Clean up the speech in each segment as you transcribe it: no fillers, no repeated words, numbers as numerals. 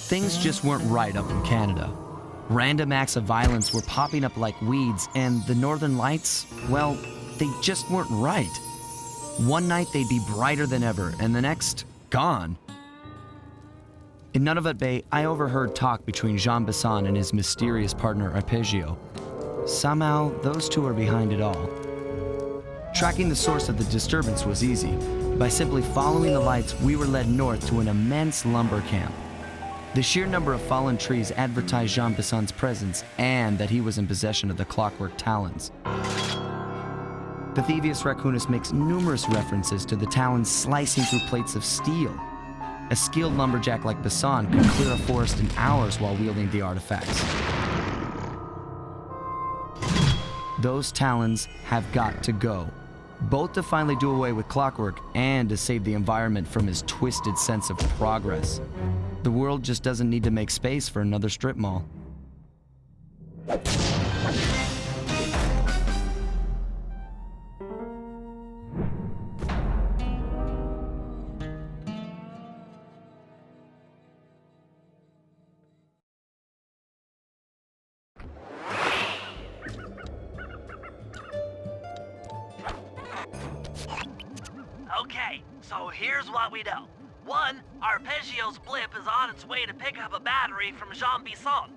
Things just weren't right up in Canada. Random acts of violence were popping up like weeds, and the Northern Lights, well, they just weren't right. One night they'd be brighter than ever, and the next, gone. In Nunavut Bay, I overheard talk between Jean Besson and his mysterious partner Arpeggio. Somehow, those two are behind it all. Tracking the source of the disturbance was easy. By simply following the lights, we were led north to an immense lumber camp. The sheer number of fallen trees advertised Jean Besson's presence and that he was in possession of the Clockwerk talons. The Thieves Raccoonus makes numerous references to the talons slicing through plates of steel. A skilled lumberjack like Besson could clear a forest in hours while wielding the artifacts. Those talons have got to go, both to finally do away with Clockwerk and to save the environment from his twisted sense of progress. The world just doesn't need to make space for another strip mall. Okay, so here's what we know. 1, Arpeggio's blip is on its way to pick up a battery from Jean Besson.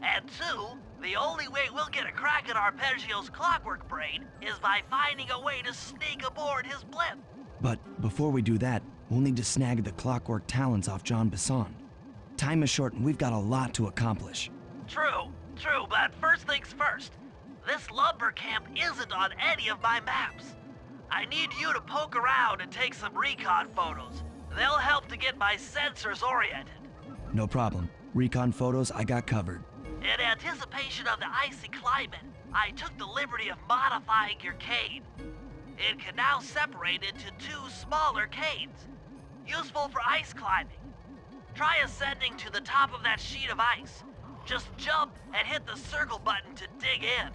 And 2, the only way we'll get a crack at Arpeggio's Clockwerk brain is by finding a way to sneak aboard his blip. But before we do that, we'll need to snag the Clockwerk talons off Jean Besson. Time is short and we've got a lot to accomplish. True, but first things first. This lumber camp isn't on any of my maps. I need you to poke around and take some recon photos. They'll help to get my sensors oriented. No problem. Recon photos I got covered. In anticipation of the icy climate, I took the liberty of modifying your cane. It can now separate into 2 smaller canes, useful for ice climbing. Try ascending to the top of that sheet of ice. Just jump and hit the circle button to dig in.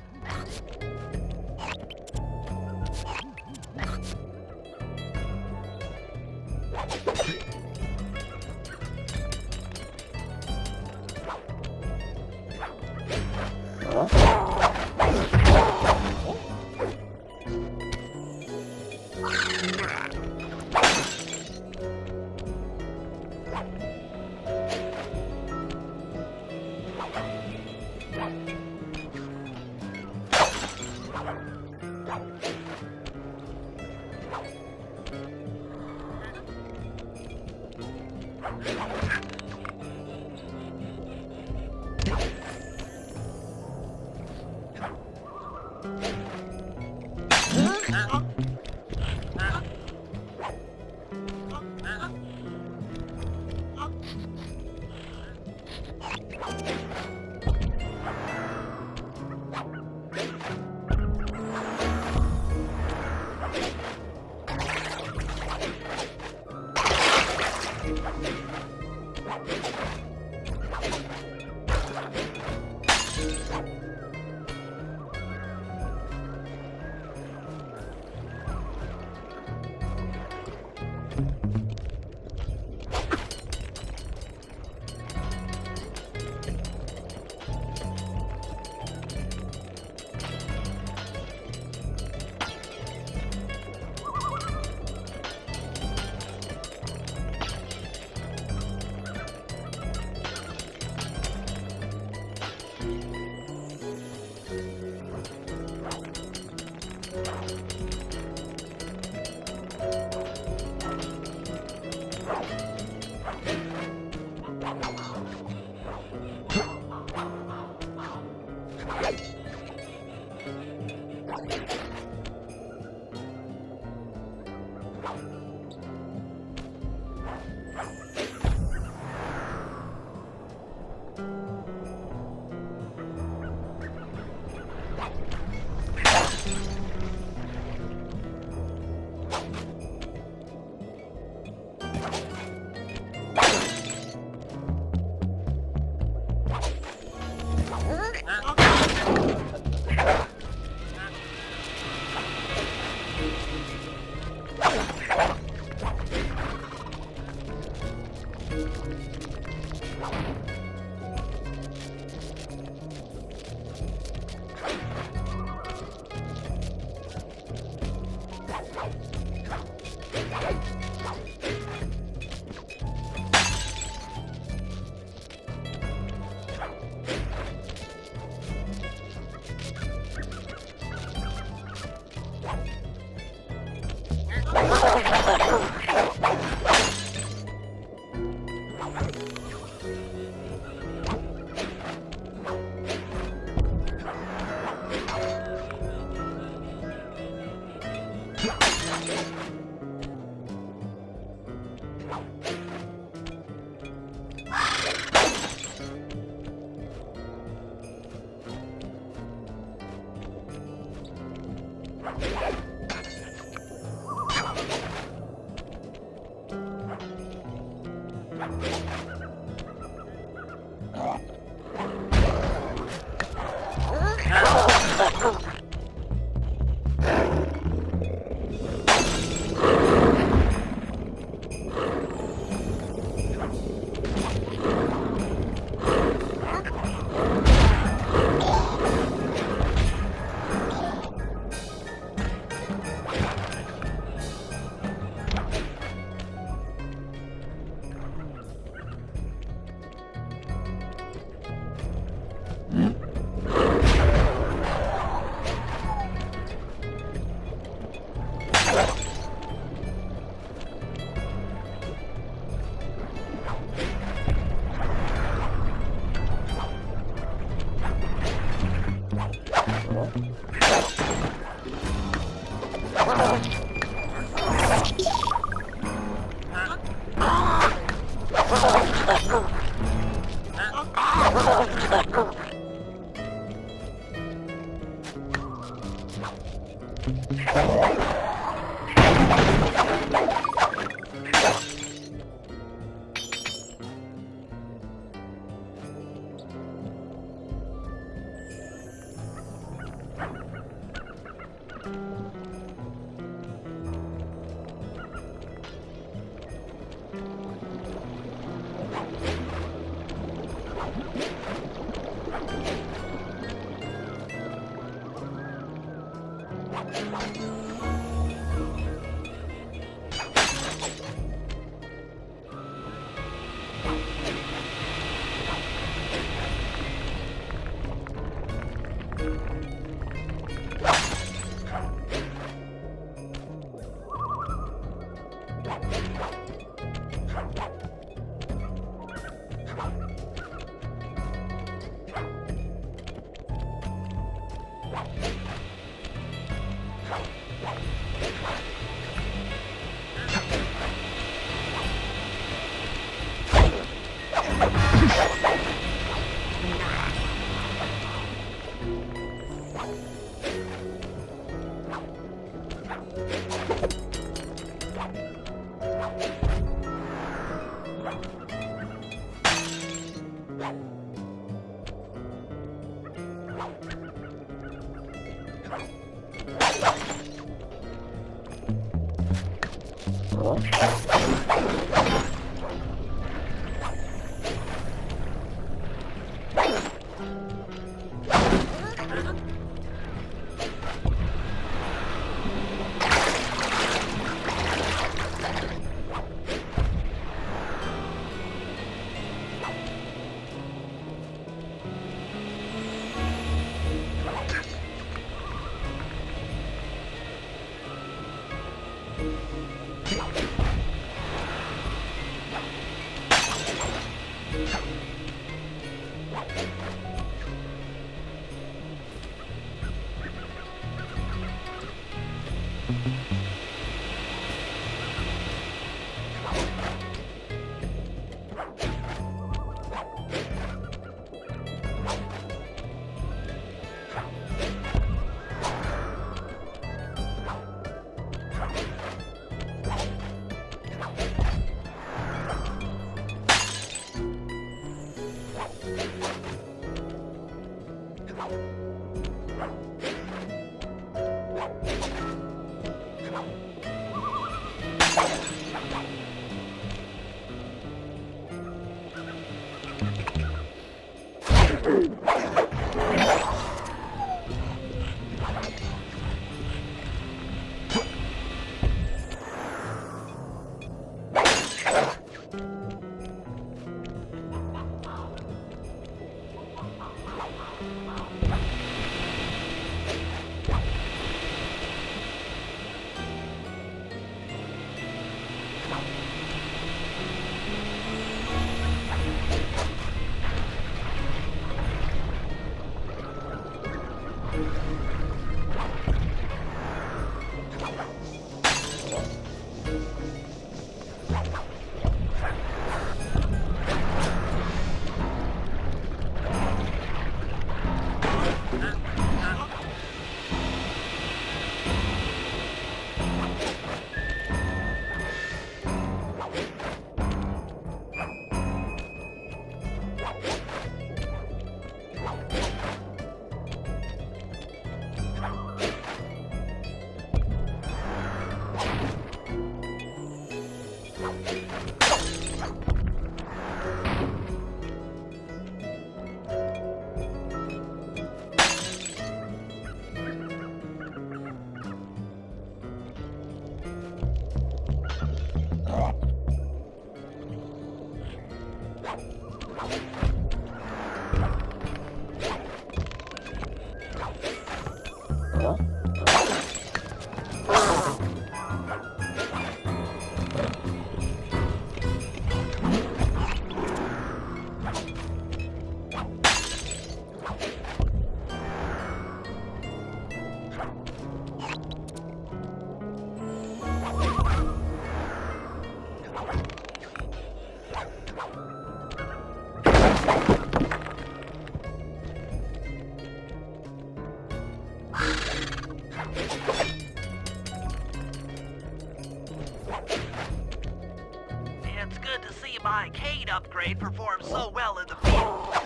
It's good to see my Cade upgrade perform so well in the field.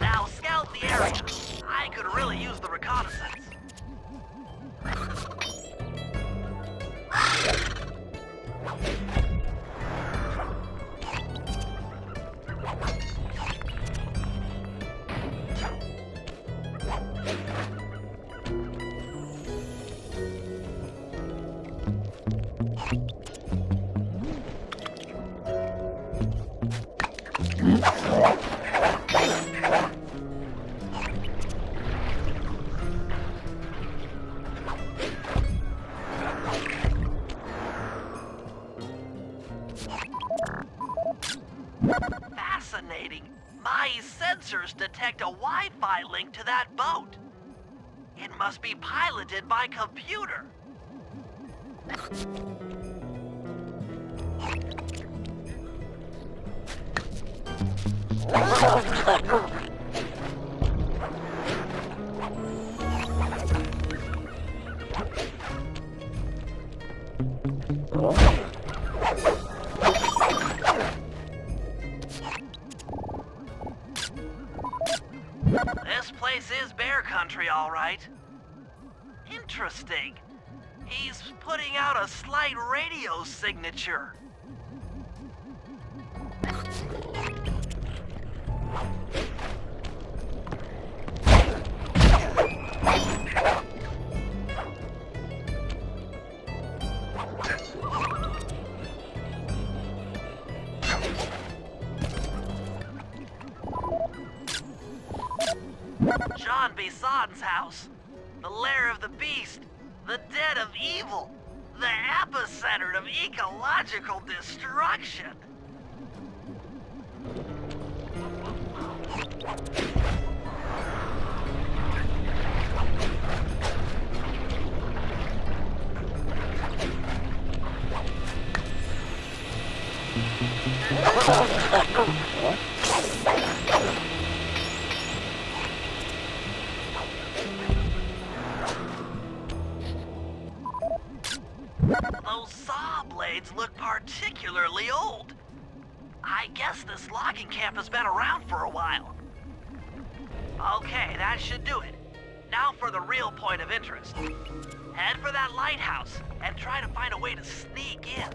Now scout the area. I could really use the reconnaissance. Fascinating. My sensors detect a Wi-Fi link to that boat. It must be piloted by computer. This place is bear country, all right. Interesting. He's putting out a slight radio signature. John Bison's house. The lair of the beast. The den of evil. The epicenter of ecological destruction. Those saw blades look particularly old. I guess this logging camp has been around for a while. Okay, that should do it. Now for the real point of interest. Head for that lighthouse and try to find a way to sneak in.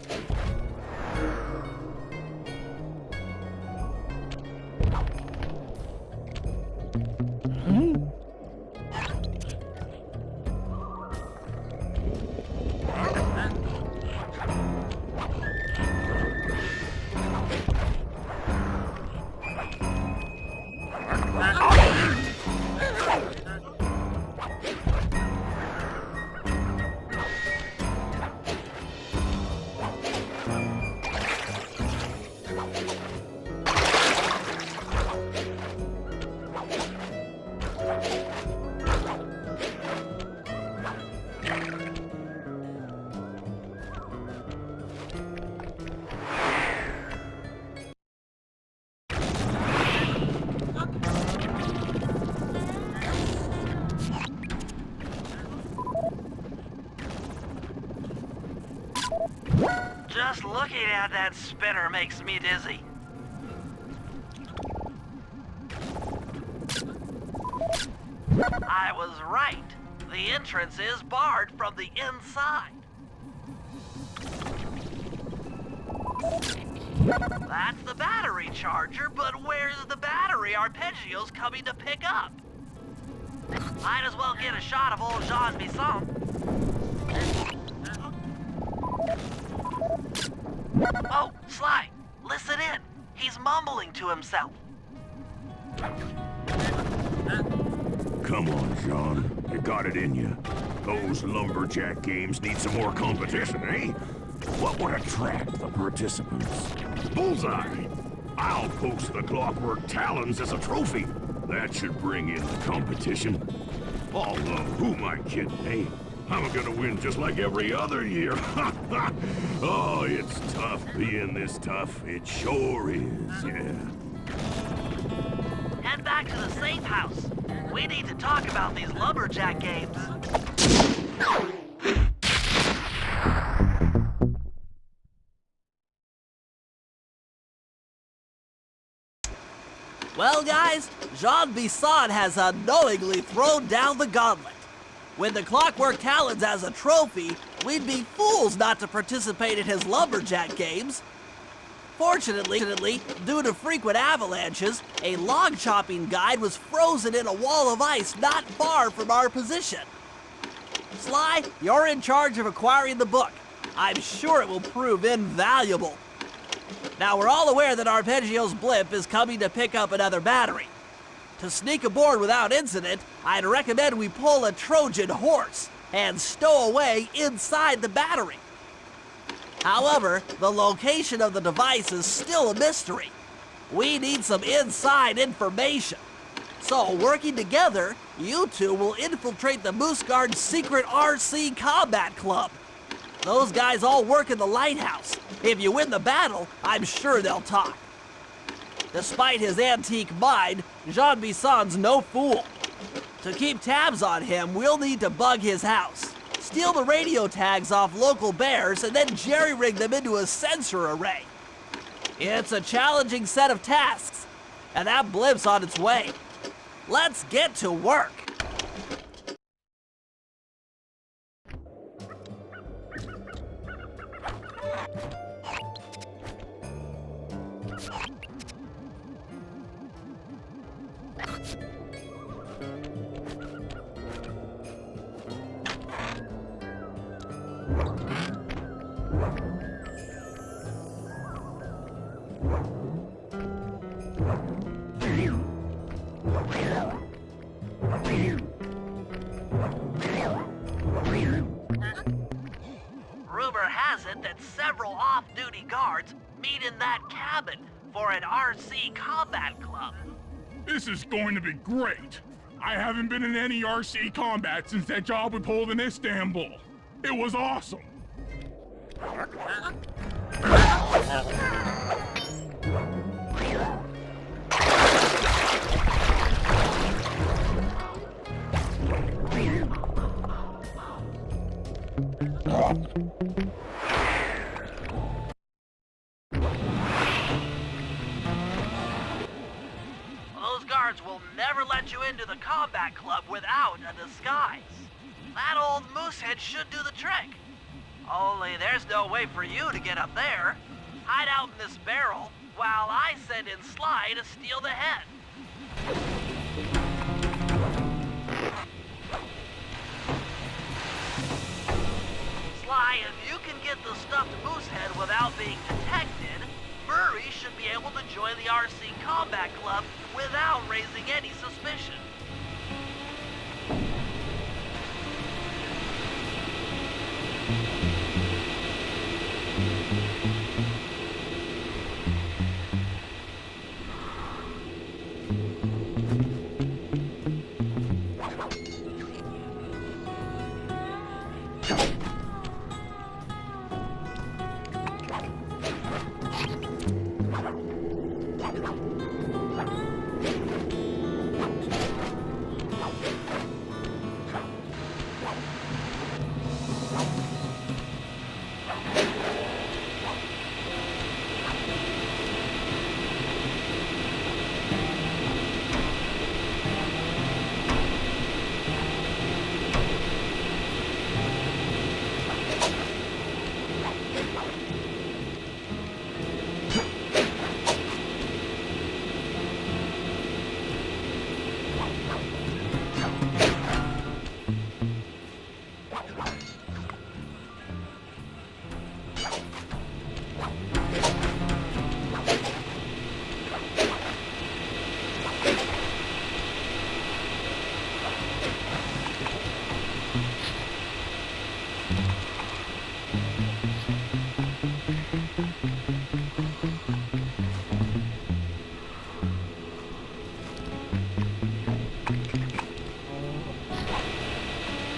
Just looking at that spinner makes me dizzy. I was right. The entrance is barred from the inside. That's the battery charger, but where's the battery Arpeggio's coming to pick up? Might as well get a shot of old Jean Bisson. Oh, Sly, listen in. He's mumbling to himself. Come on, John. You got it in you. Those lumberjack games need some more competition, eh? What would attract the participants? Bullseye! I'll post the Clockwerk talons as a trophy. That should bring in the competition. Although, who am I kidding, eh? I'm gonna win just like every other year. Oh, it's tough being this tough. It sure is, yeah. Head back to the safe house. We need to talk about these lumberjack games. Well, guys, Jean Bisson has unknowingly thrown down the gauntlet. With the Clockwerk talons as a trophy, we'd be fools not to participate in his lumberjack games. Fortunately, due to frequent avalanches, a log chopping guide was frozen in a wall of ice not far from our position. Sly, you're in charge of acquiring the book. I'm sure it will prove invaluable. Now, we're all aware that Arpeggio's blimp is coming to pick up another battery. To sneak aboard without incident, I'd recommend we pull a Trojan horse and stow away inside the battery. However, the location of the device is still a mystery. We need some inside information. So, working together, you two will infiltrate the Moose Guard's secret RC combat club. Those guys all work in the lighthouse. If you win the battle, I'm sure they'll talk. Despite his antique mind, Jean Bisson's no fool. To keep tabs on him, we'll need to bug his house, steal the radio tags off local bears, and then jerry-rig them into a sensor array. It's a challenging set of tasks, and that blimp's on its way. Let's get to work. Rumor has it that several off-duty guards meet in that cabin for an RC combat club. This is going to be great. I haven't been in any RC combat since that job we pulled in Istanbul. It was awesome. Those guards will never let you into the combat club without a disguise. That old moosehead should do the trick. Only there's no way for you to get up there. Hide out in this barrel while I send in Sly to steal the head. Sly, if you can get the stuffed moosehead without being detected, Murray should be able to join the RC Combat Club without raising any suspicion.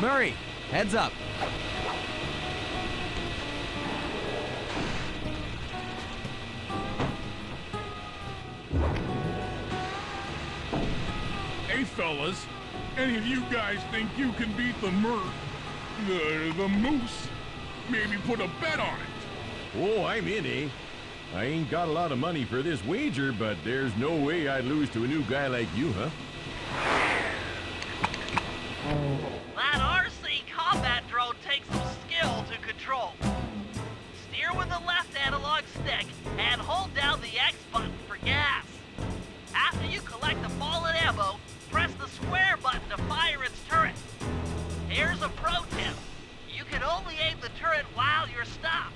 Murray, heads up. Hey, fellas, any of you guys think you can beat the moose? Maybe put a bet on it. Oh, I'm in, eh? I ain't got a lot of money for this wager, but there's no way I'd lose to a new guy like you, huh? That RC combat drone takes some skill to control. Steer with the left analog stick and hold down the X button for gas. After you collect the fallen ammo, press the square button to fire its turret. Here's a pro tip. You can only aim the turret while you're stopped.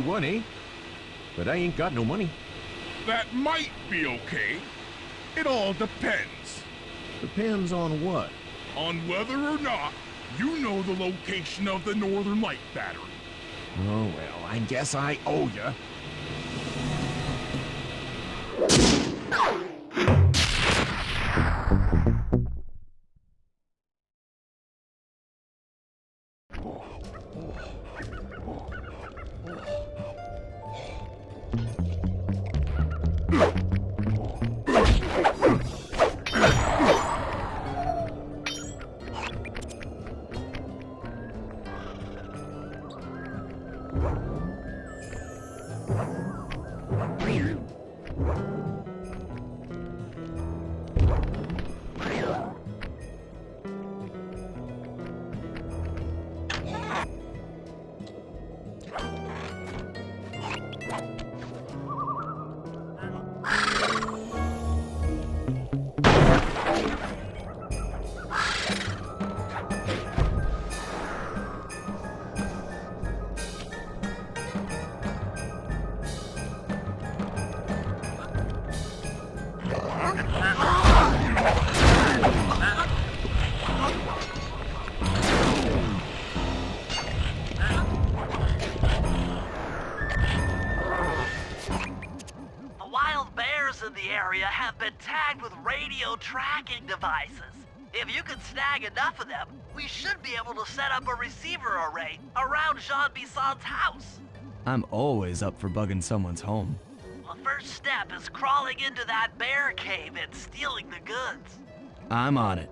Won, eh? But I ain't got no money. That might be okay. It all depends. Depends on what? On whether or not you know the location of the Northern Light Battery. Oh, well, I guess I owe ya. The wild bears in the area have been tagged with radio tracking devices. If you can snag enough of them, we should be able to set up a receiver array around Jean Bisson's house. I'm always up for bugging someone's home. The first step is crawling into that bear cave and stealing the goods. I'm on it.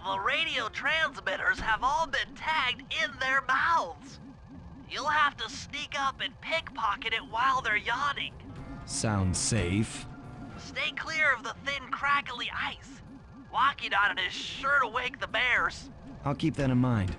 The radio transmitters have all been tagged in their mouths. You'll have to sneak up and pickpocket it while they're yawning. Sounds safe. Stay clear of the thin, crackly ice. Walking on it is sure to wake the bears. I'll keep that in mind.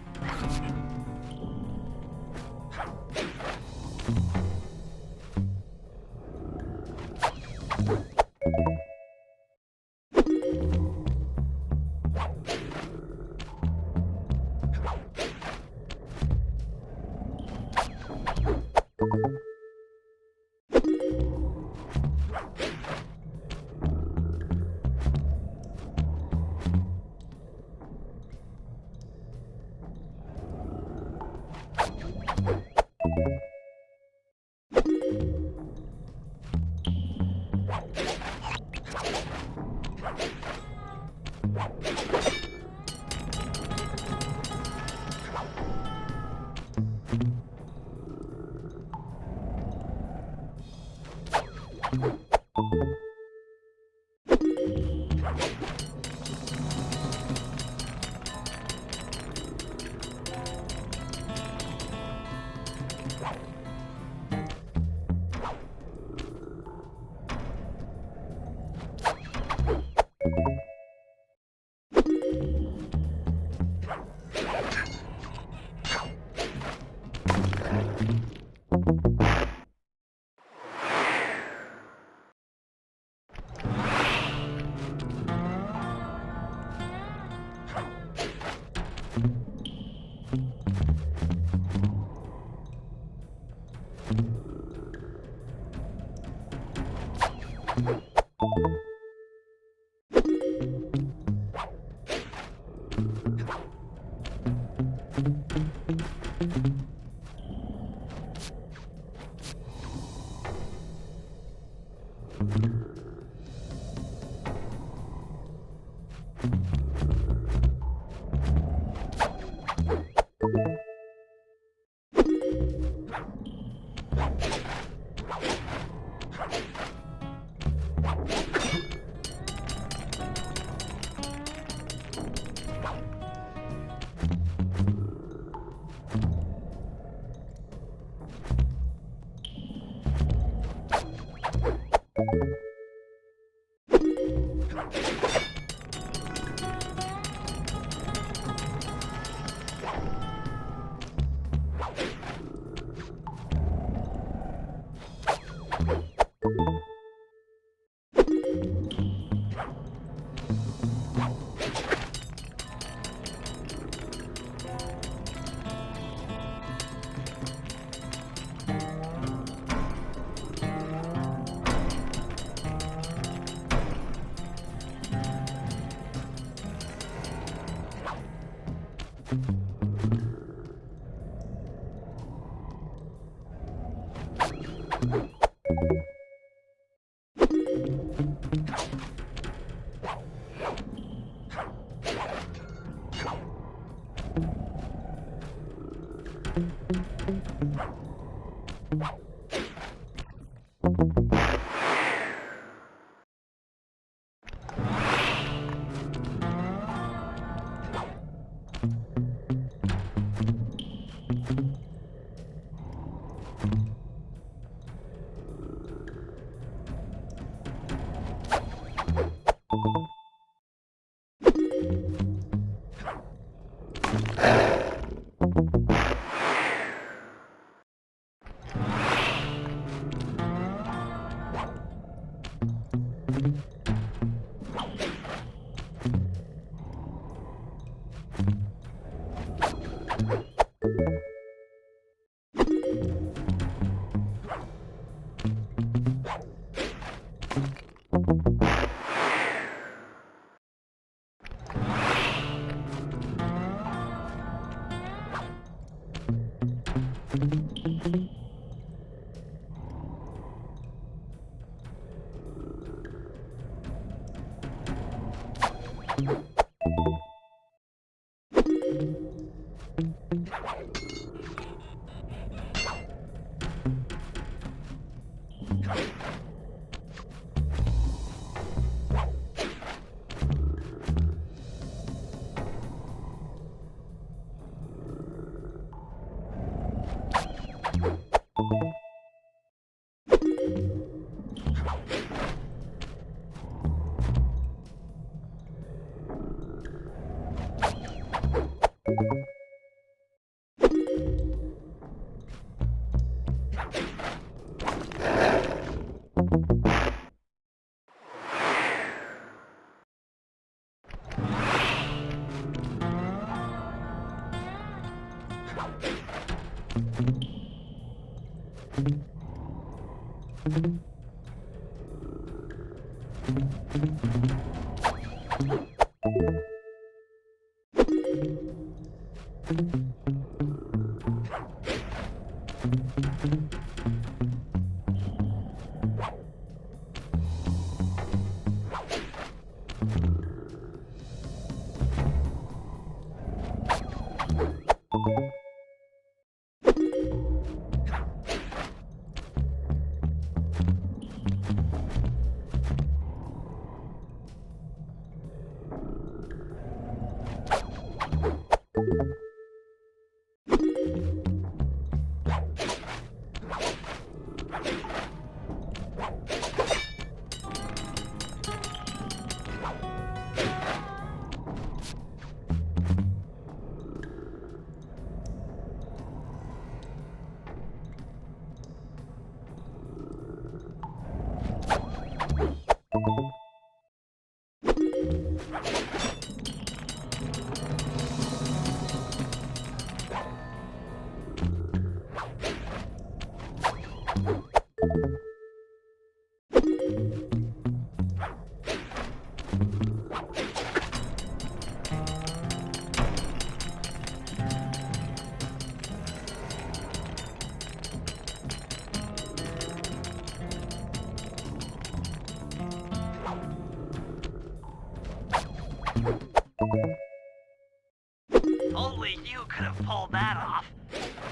Only you could have pulled that off.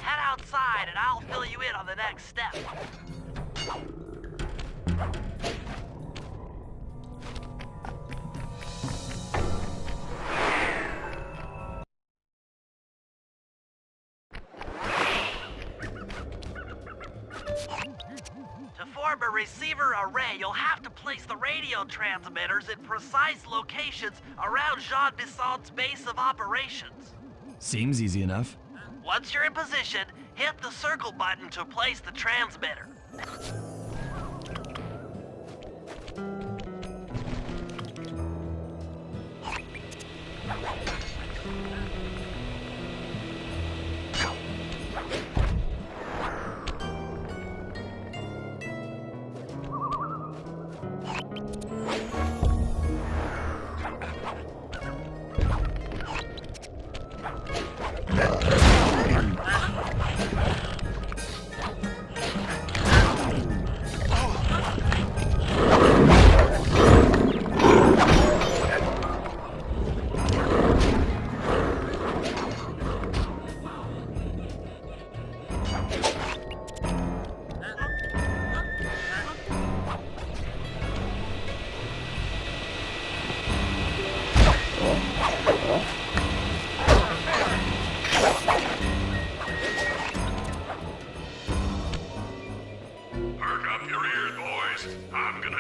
Head outside and I'll fill you in on the next step. To form a receiver array, you'll have to place the radio transmitters in precise locations around Jean Bissant's base of operations. Seems easy enough. Once you're in position, hit the circle button to place the transmitter.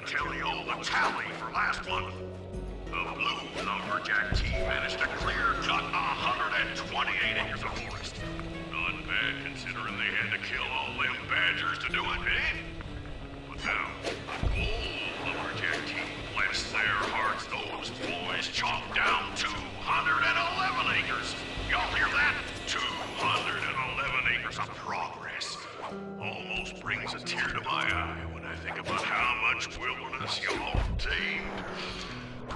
Tell you all the tally for last month. The blue lumberjack team managed to clear cut 128 acres of forest. Not bad considering they had to kill all them badgers to do it, eh? But now, the gold lumberjack team, bless their hearts, those boys chopped down 211 acres. Y'all hear that? 211 acres of progress. Almost brings a tear to my eye when I think about how much wilderness y'all tamed.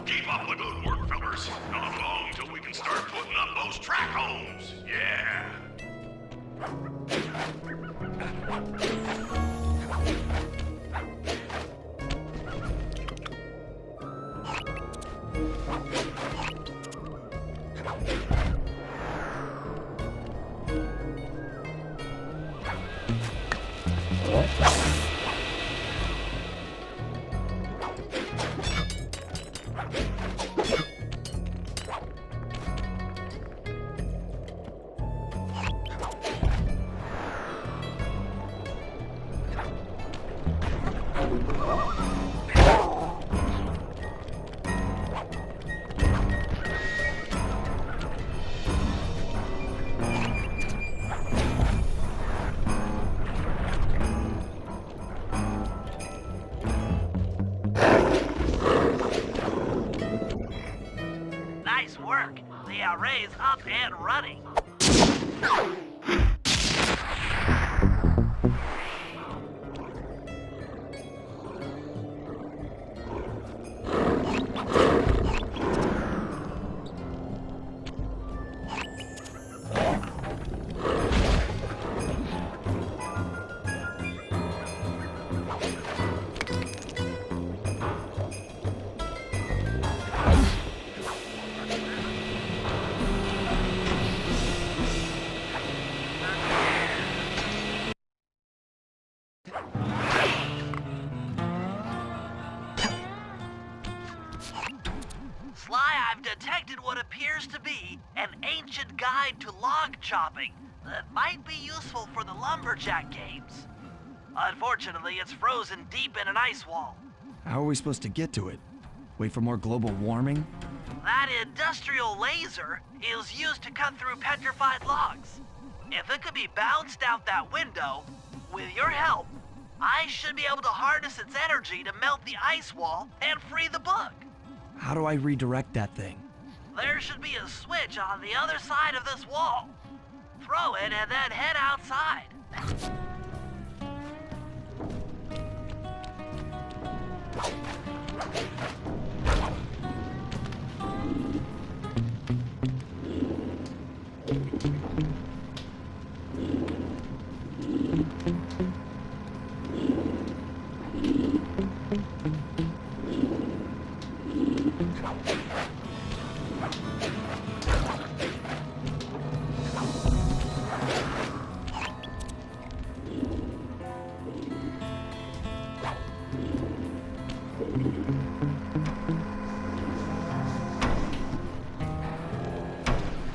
Keep up the good work, fellas. Not long till we can start putting up those track homes. Yeah. Nice work. The array's up and running. Sly, I've detected what appears to be an ancient guide to log chopping that might be useful for the lumberjack games. Unfortunately, it's frozen deep in an ice wall. How are we supposed to get to it? Wait for more global warming? That industrial laser is used to cut through petrified logs. If it could be bounced out that window, with your help, I should be able to harness its energy to melt the ice wall and free the bug. How do I redirect that thing? There should be a switch on the other side of this wall. Throw it and then head outside.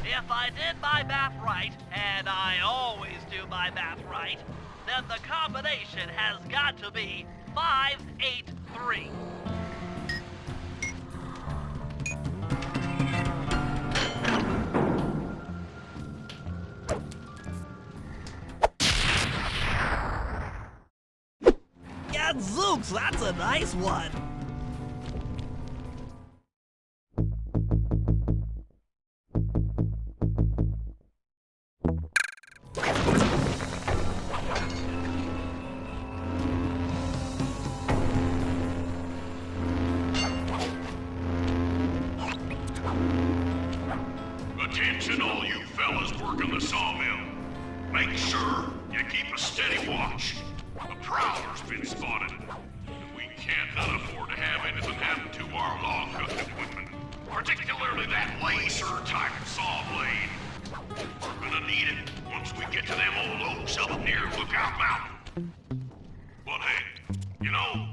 If I did my math right, and I always do my math right, then the combination has got to be 583. Gadzooks, that's a nice one. Attention all you fellas working the sawmill. Make sure you keep a steady watch. A prowler's been spotted. We can't afford to have anything happen to our log cutting equipment. Particularly that laser-type saw blade. We're gonna need it once we get to them old oaks up near Lookout Mountain. But hey, you know,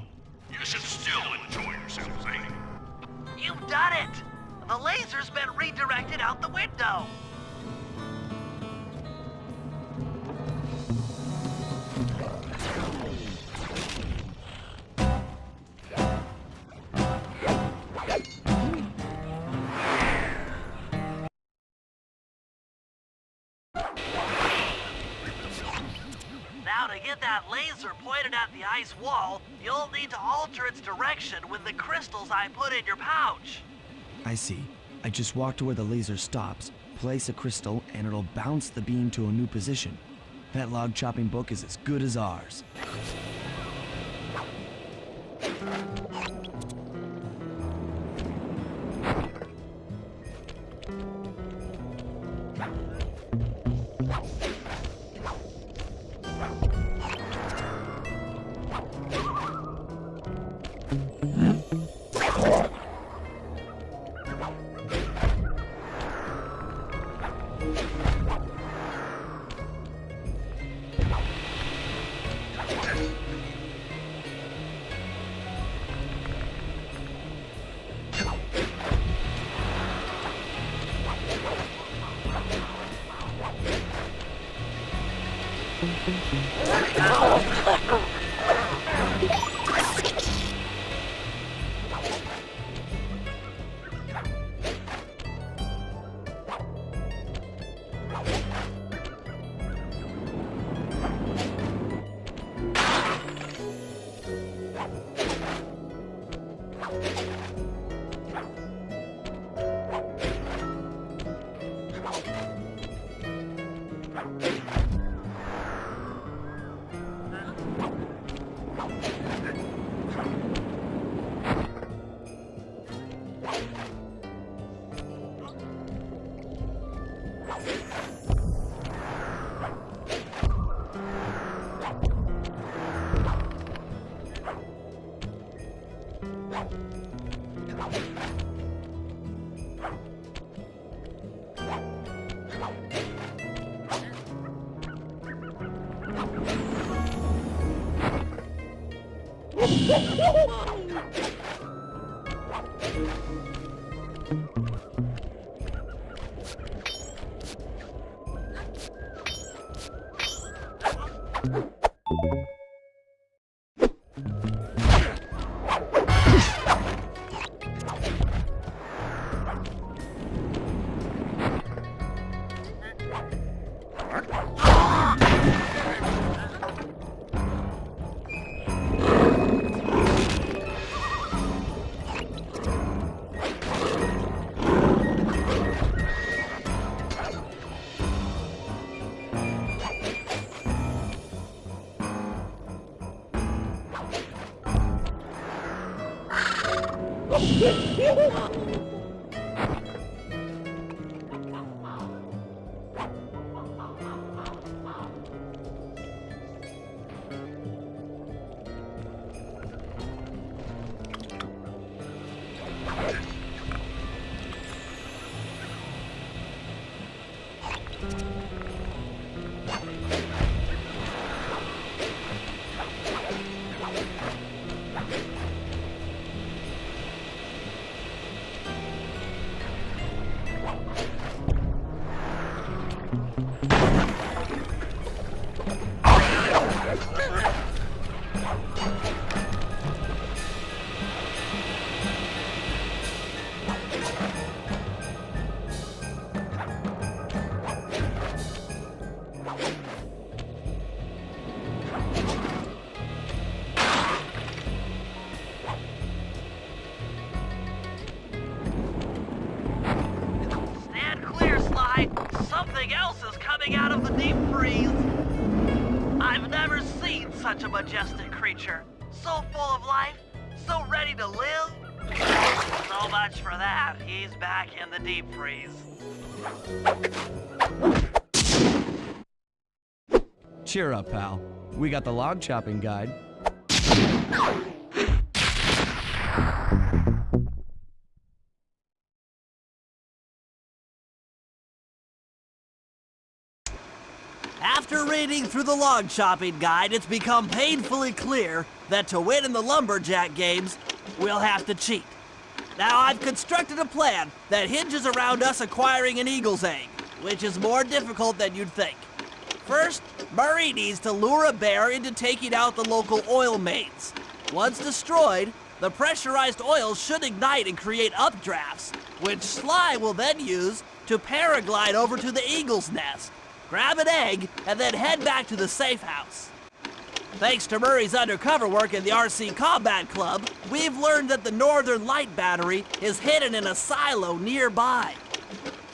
you should still enjoy yourselves, eh? You've done it! The laser's been redirected out the window. Now to get that laser pointed at the ice wall, you'll need to alter its direction with the crystals I put in your pouch. I see. I just walk to where the laser stops, place a crystal, and it'll bounce the beam to a new position. That log chopping book is as good as ours. Stand clear, Sly. Something else is coming out of the deep freeze. I've never seen such a majestic creature. So full of life, so ready to live. So much for that. He's back in the deep freeze. Cheer up, pal. We got the log chopping guide. After reading through the log chopping guide, it's become painfully clear that to win in the lumberjack games, we'll have to cheat. Now, I've constructed a plan that hinges around us acquiring an eagle's egg, which is more difficult than you'd think. First, Murray needs to lure a bear into taking out the local oil mains. Once destroyed, the pressurized oil should ignite and create updrafts, which Sly will then use to paraglide over to the eagle's nest, grab an egg, and then head back to the safe house. Thanks to Murray's undercover work in the RC Combat Club, we've learned that the Northern Light battery is hidden in a silo nearby.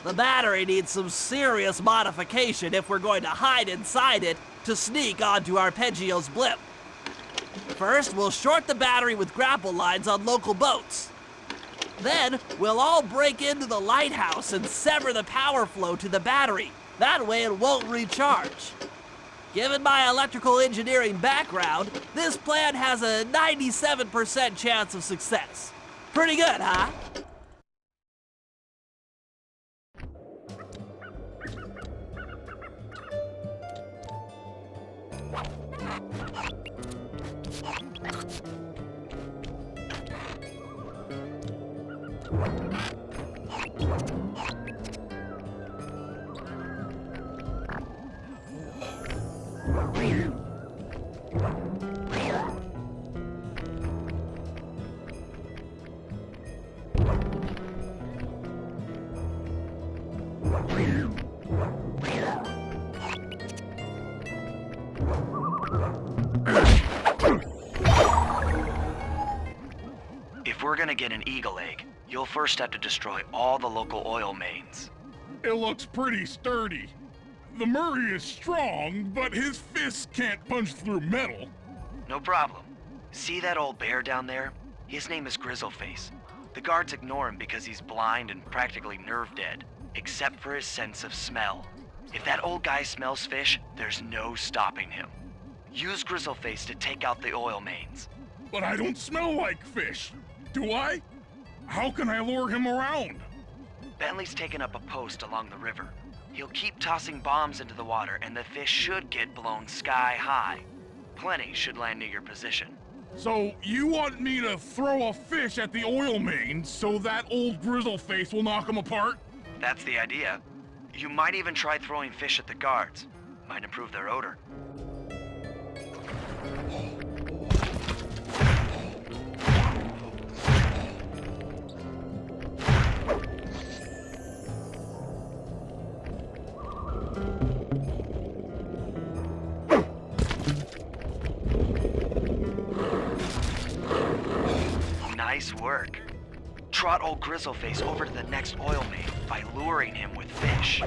The battery needs some serious modification if we're going to hide inside it to sneak onto Arpeggio's blimp. First, we'll short the battery with grapple lines on local boats. Then, we'll all break into the lighthouse and sever the power flow to the battery. That way it won't recharge. Given my electrical engineering background, this plan has a 97% chance of success. Pretty good, huh? If we're gonna get an eagle egg, you'll first have to destroy all the local oil mains. It looks pretty sturdy. The Murray is strong, but his fists can't punch through metal. No problem. See that old bear down there? His name is Grizzleface. The guards ignore him because he's blind and practically nerve dead, except for his sense of smell. If that old guy smells fish, there's no stopping him. Use Grizzleface to take out the oil mains. But I don't smell like fish, do I? How can I lure him around? Bentley's taken up a post along the river. He'll keep tossing bombs into the water and the fish should get blown sky high. Plenty should land near your position. So you want me to throw a fish at the oil mains so that old Grizzleface will knock him apart? That's the idea. You might even try throwing fish at the guards. Might improve their odor. Nice work. Trot old Grizzleface over to the next oil main by luring him with fish.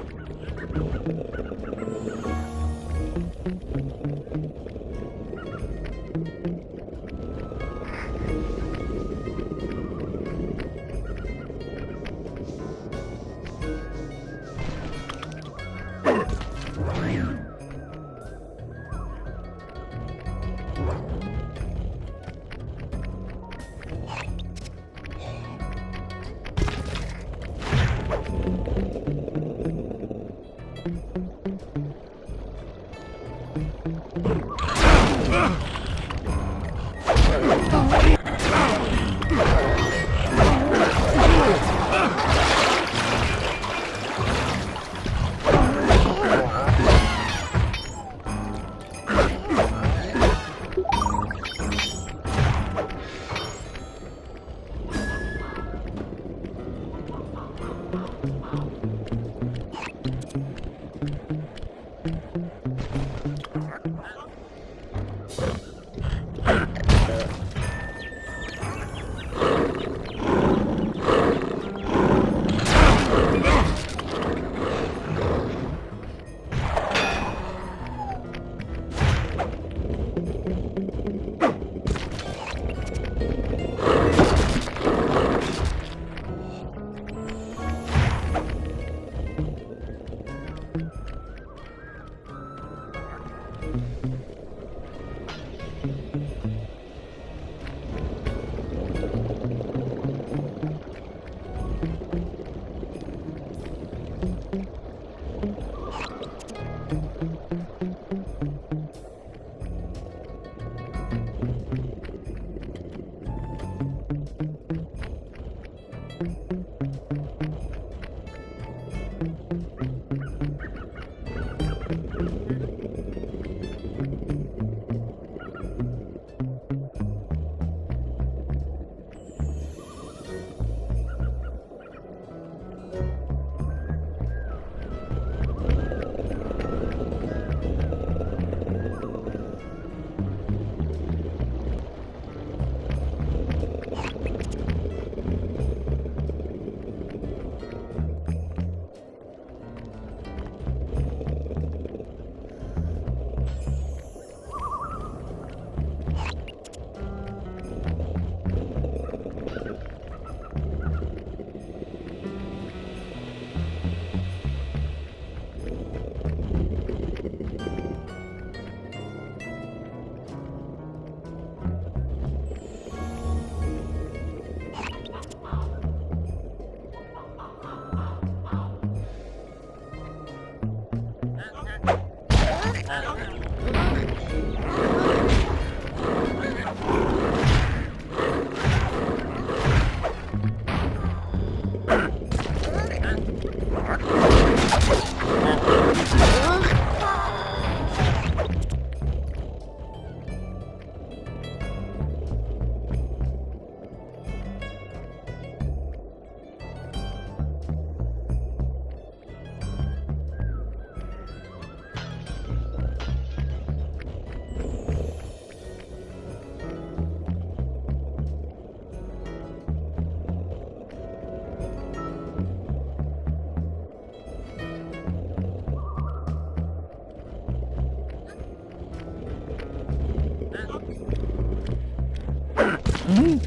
Solid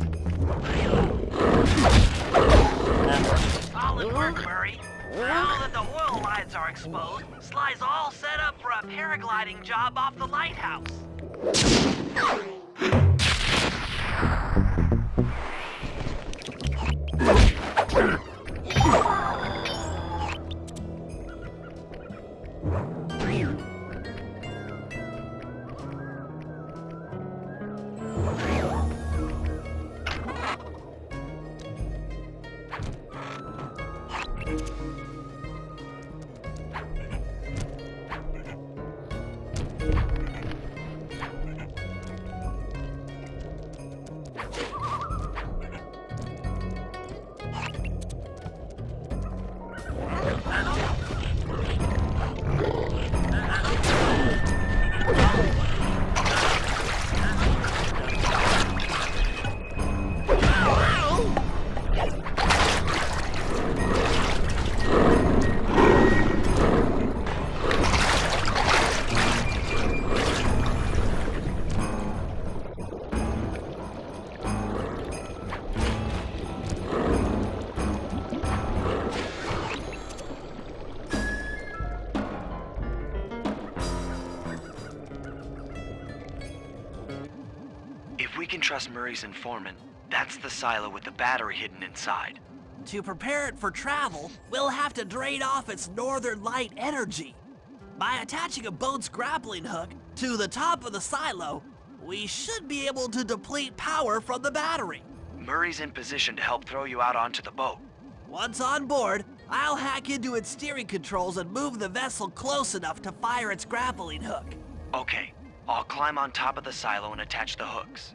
work, Murray. Now that the oil lines are exposed, Sly's all set up for a paragliding job off the lighthouse. If we can trust Murray's informant, that's the silo with the battery hidden inside. To prepare it for travel, we'll have to drain off its northern light energy. By attaching a boat's grappling hook to the top of the silo, we should be able to deplete power from the battery. Murray's in position to help throw you out onto the boat. Once on board, I'll hack into its steering controls and move the vessel close enough to fire its grappling hook. Okay, I'll climb on top of the silo and attach the hooks.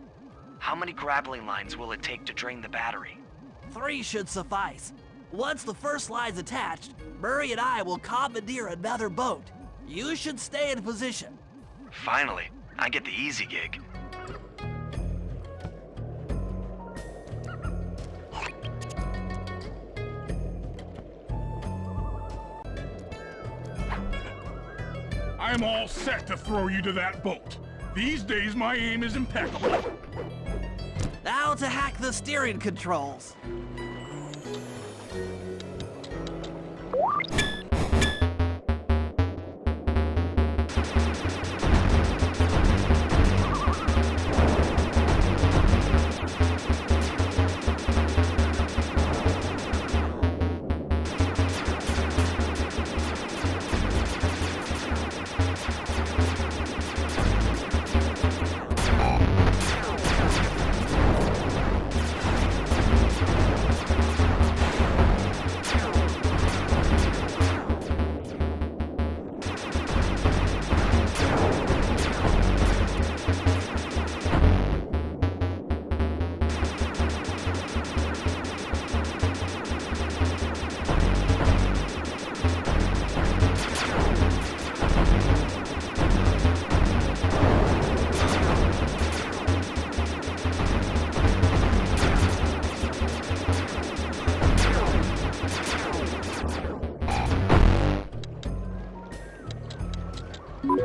How many grappling lines will it take to drain the battery? 3 should suffice. Once the first line's attached, Murray and I will commandeer another boat. You should stay in position. Finally, I get the easy gig. I'm all set to throw you to that boat. These days, my aim is impeccable. Now to hack the steering controls.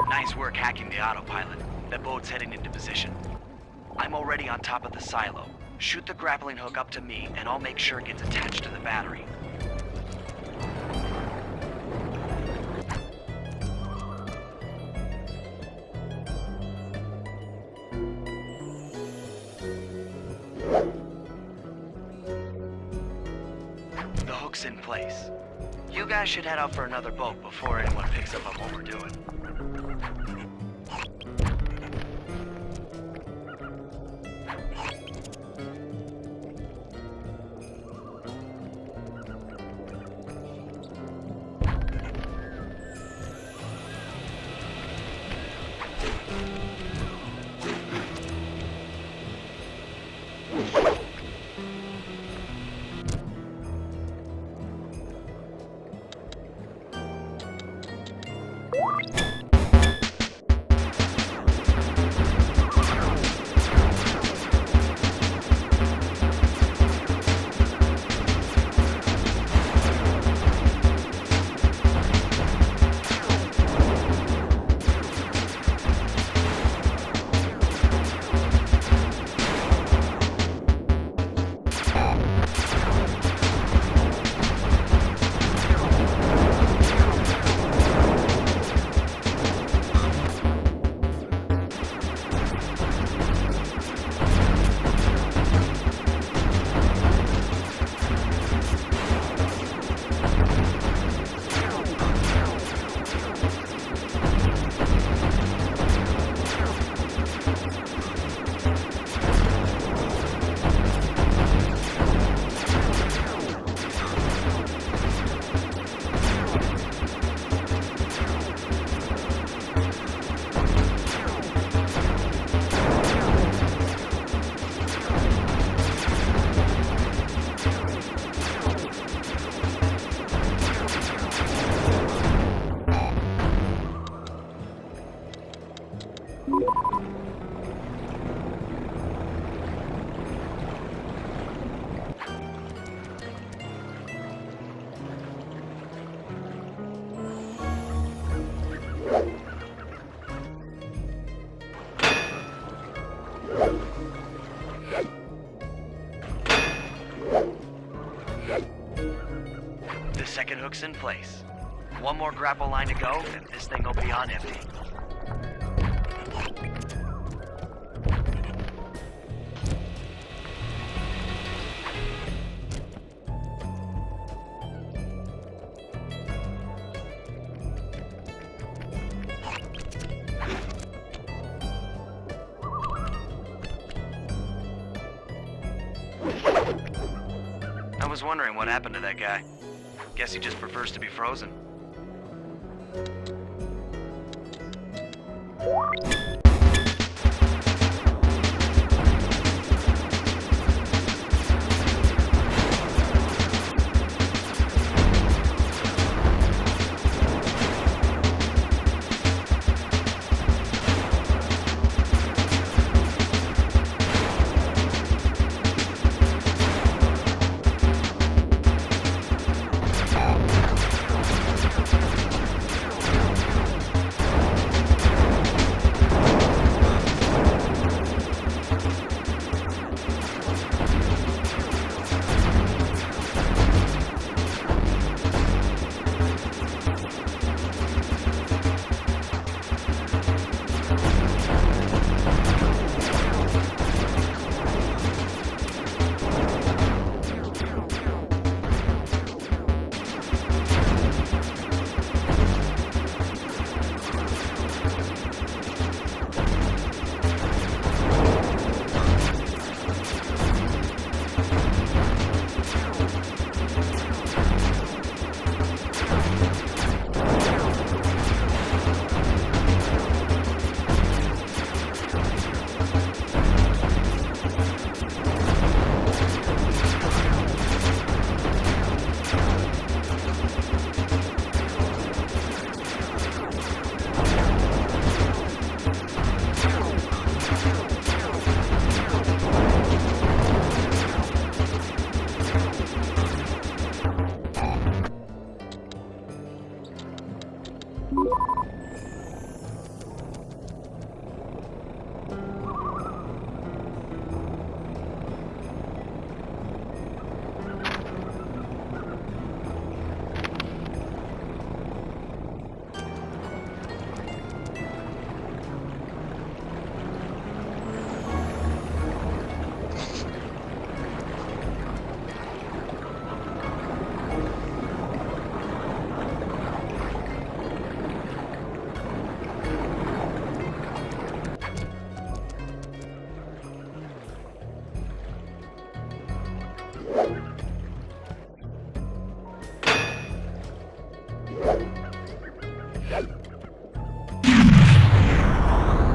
Nice work hacking the autopilot. The boat's heading into position. I'm already on top of the silo. Shoot the grappling hook up to me, and I'll make sure it gets attached to the battery. The hook's in place. You guys should head out for another boat before anyone picks up on what we're doing. The second hook's in place. One more grapple line to go, and this thing will be on empty. I was wondering what happened to that guy. Guess he just prefers to be frozen.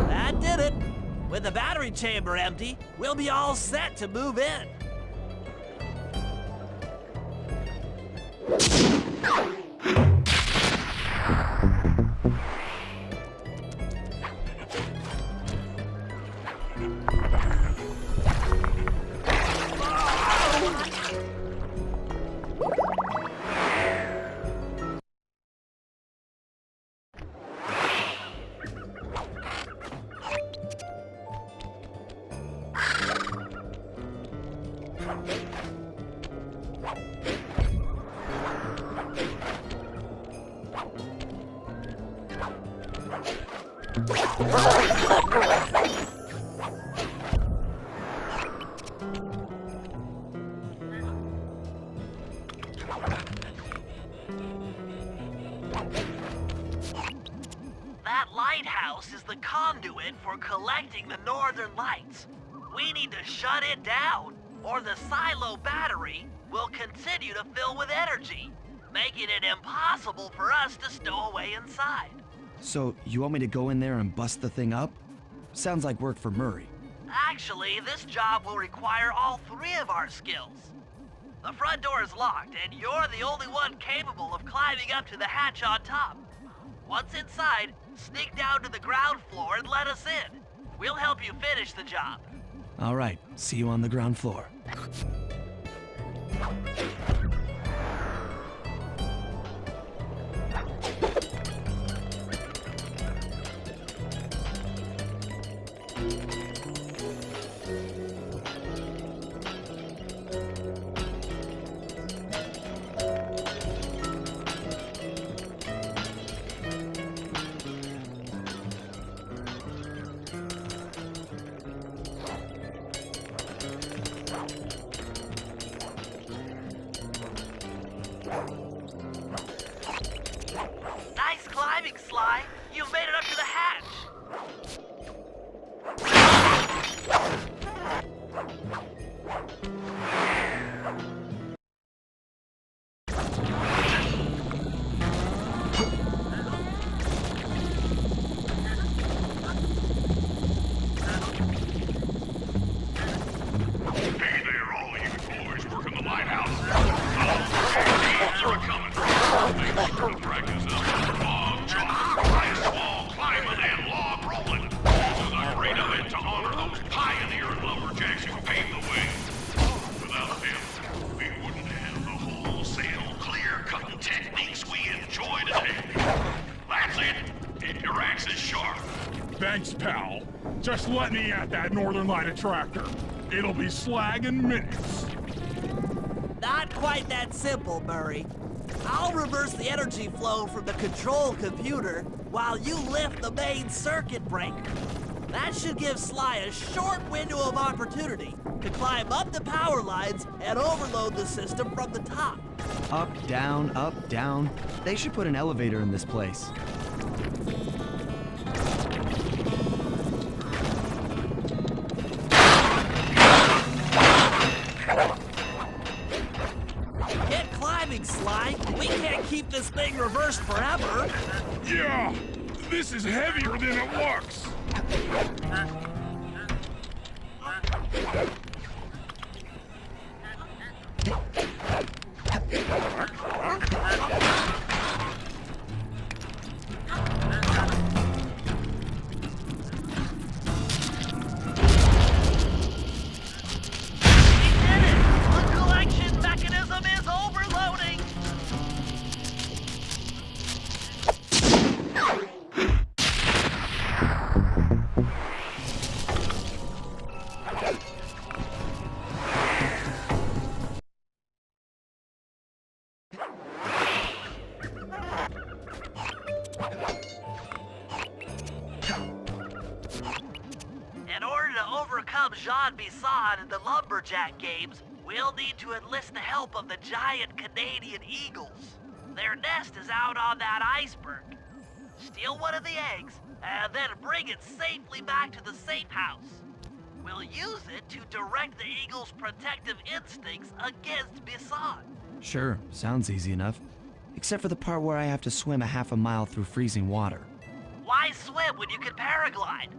That did it. With the battery chamber empty, we'll be all set to move in. That lighthouse is the conduit for collecting the northern lights. We need to shut it down, or the silo battery will continue to fill with energy, making it impossible for us to stow away inside. So, you want me to go in there and bust the thing up? Sounds like work for Murray. Actually, this job will require all three of our skills. The front door is locked, and you're the only one capable of climbing up to the hatch on top. Once inside, Sneak down to the ground floor and let us in. We'll help you finish the job. All right, see you on the ground floor. Nice climbing, Sly. You've made it up to the hatch. Hey there, all you boys working the lighthouse. Are coming. They want to practice up log chalk, ice wall climbing, and log rolling. This is a great event to honor those pioneer lumberjacks who paved the way. Without them, we wouldn't have the wholesale clear-cutting techniques we enjoy today. That's it. Keep your axes sharp. Thanks, pal. Just let me at that Northern Light attractor. It'll be slag in minutes. Not quite that simple, Murray. I'll reverse the energy flow from the control computer while you lift the main circuit breaker. That should give Sly a short window of opportunity to climb up the power lines and overload the system from the top. Up, down, up, down. They should put an elevator in this place. Get climbing, Sly. We can't keep this thing reversed forever. Yeah, this is heavier than it looks. Jean Bisson in the lumberjack games, we'll need to enlist the help of the giant Canadian eagles. Their nest is out on that iceberg. Steal one of the eggs, and then bring it safely back to the safe house. We'll use it to direct the eagle's protective instincts against Bisson. Sure, sounds easy enough. Except for the part where I have to swim a half a mile through freezing water. Why swim when you can paraglide?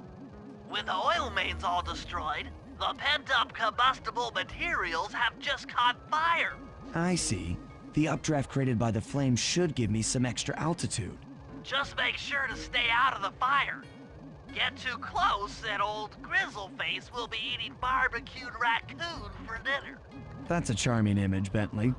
With the oil mains all destroyed, the pent-up combustible materials have just caught fire. I see. The updraft created by the flames should give me some extra altitude. Just make sure to stay out of the fire. Get too close and old Grizzleface will be eating barbecued raccoon for dinner. That's a charming image, Bentley.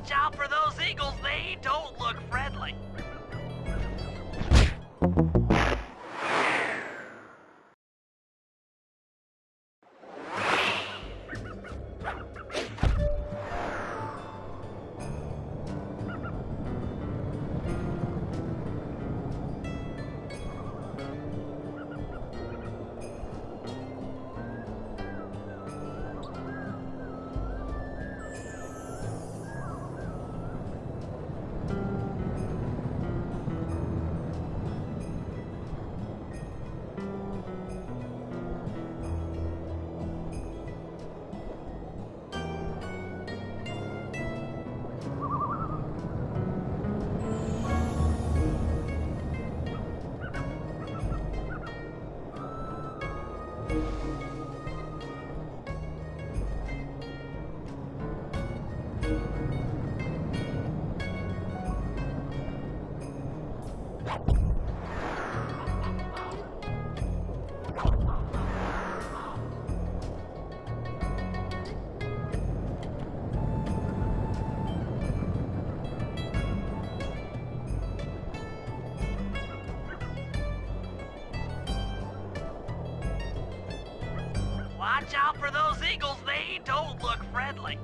Watch out for those eagles, they don't look friendly. Watch out for those eagles, they don't look friendly.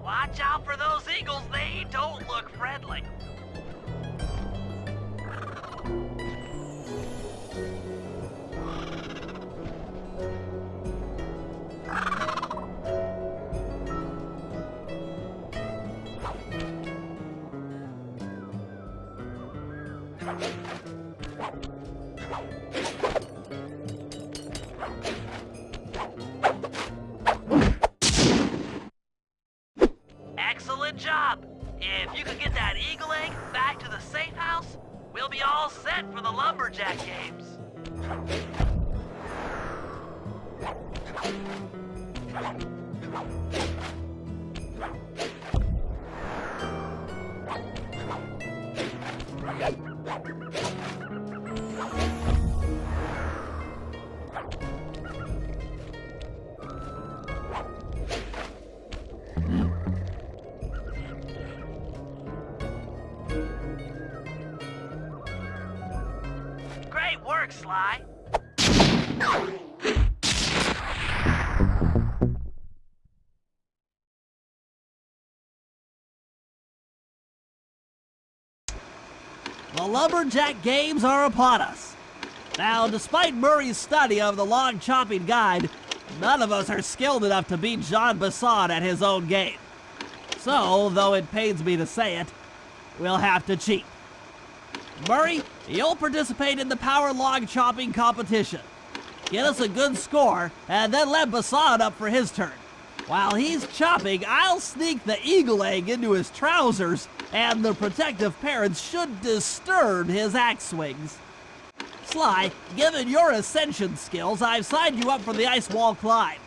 Watch out for those eagles, they don't look friendly. Excellent job! If you could get that eagle egg back to the safe house, we'll be all set for the lumberjack games. Great work, Sly. The lumberjack games are upon us. Now, despite Murray's study of the log chopping guide, none of us are skilled enough to beat Jean Basson at his own game. So, though it pains me to say it, we'll have to cheat. Murray, you'll participate in the power log chopping competition. Get us a good score, and then let Basson up for his turn. While he's chopping, I'll sneak the eagle egg into his trousers, and the protective parents should disturb his axe swings. Sly, given your ascension skills, I've signed you up for the ice wall climb.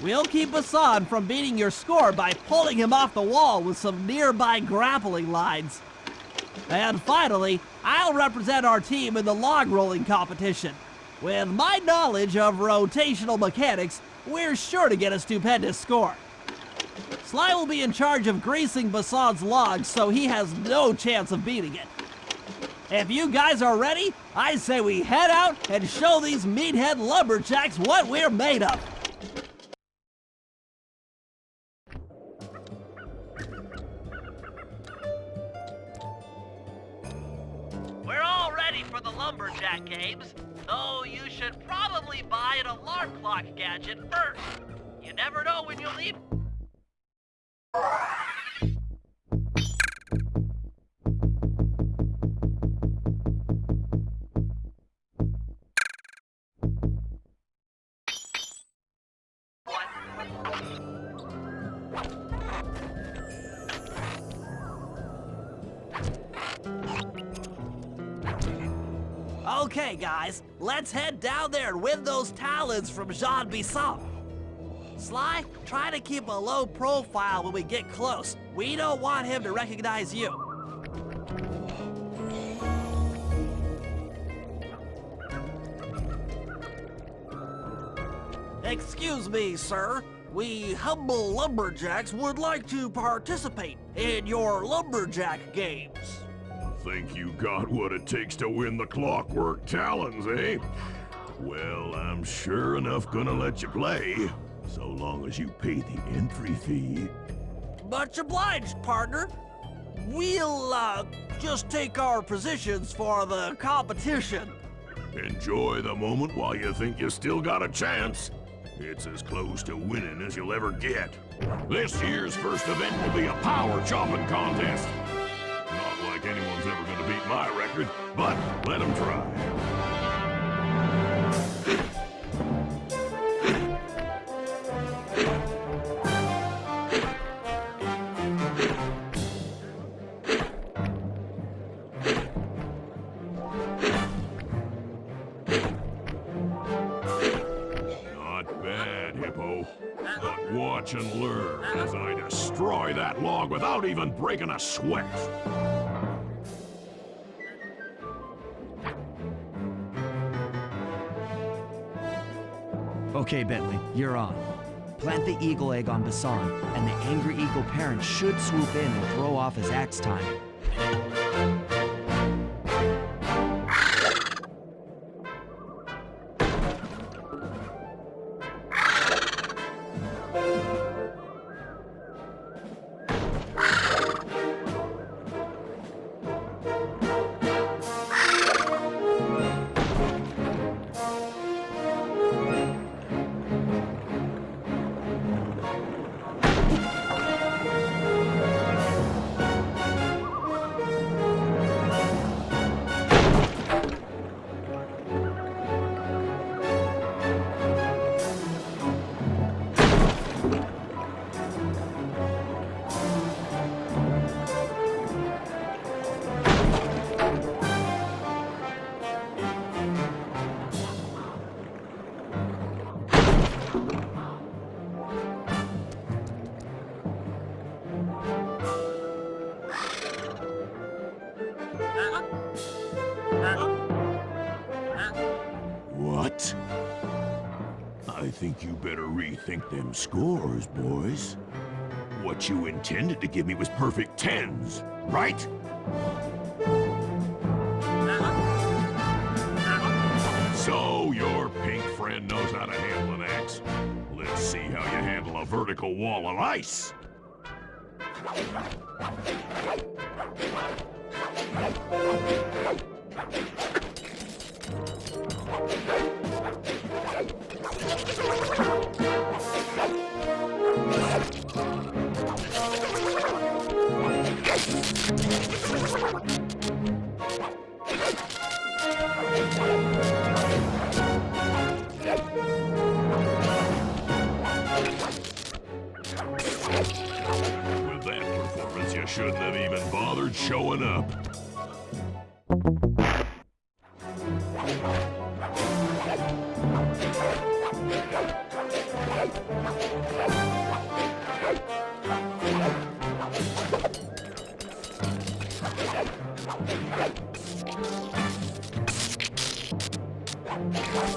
We'll keep Hassan from beating your score by pulling him off the wall with some nearby grappling lines. And finally, I'll represent our team in the log rolling competition. With my knowledge of rotational mechanics, we're sure to get a stupendous score. Sly will be in charge of greasing Hassan's logs, so he has no chance of beating it. If you guys are ready, I say we head out and show these meathead lumberjacks what we're made of. We're all ready for the lumberjack games, though you should probably buy an alarm clock gadget first. You never know when you'll need. Okay, guys, let's head down there and win those talons from Jean Bisson. Sly, try to keep a low profile when we get close. We don't want him to recognize you. Excuse me, sir. We humble lumberjacks would like to participate in your lumberjack games. Think you got what it takes to win the Clockwerk talons, eh? Well, I'm sure enough gonna let you play, so long as you pay the entry fee. Much obliged, partner. We'll, just take our positions for the competition. Enjoy the moment while you think you still got a chance. It's as close to winning as you'll ever get. This year's first event will be a power chopping contest. Not like anyone's ever gonna beat my record, but let them try. Not bad, Hippo. But watch and learn as I destroy that log without even breaking a sweat. Okay, Bentley, you're on. Plant the eagle egg on Bassan, and the angry eagle parent should swoop in and throw off his axe time. What? I think you better rethink them scores, boys. What you intended to give me was perfect tens, right? So your pink friend knows how to handle an axe. Let's see how you handle a vertical wall of ice. With that performance, you shouldn't have even bothered showing up.